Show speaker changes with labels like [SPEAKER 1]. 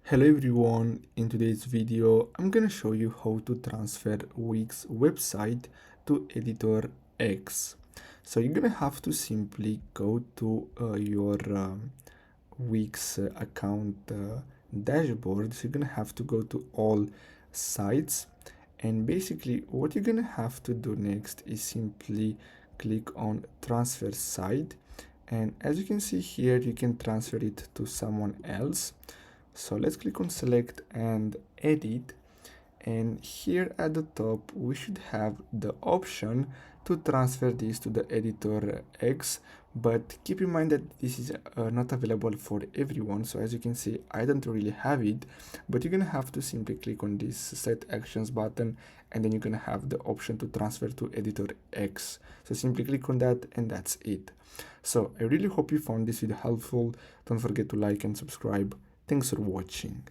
[SPEAKER 1] Hello everyone, in today's video I'm gonna show you how to transfer Wix website to editor X. So you're gonna have to simply go to your Wix account dashboard. So you're gonna have to go to all sites, and basically what you're gonna have to do next is simply click on transfer site, and as you can see here you can transfer it to someone else. So let's click on select and edit, and here at the top we should have the option to transfer this to the editor X, but keep in mind that this is not available for everyone. So as you can see, I don't really have it, but you're gonna have to simply click on this set actions button, and then you're gonna have the option to transfer to editor X. So simply click on that and that's it. So I really hope you found this video helpful. Don't forget to like and subscribe. Thanks for watching.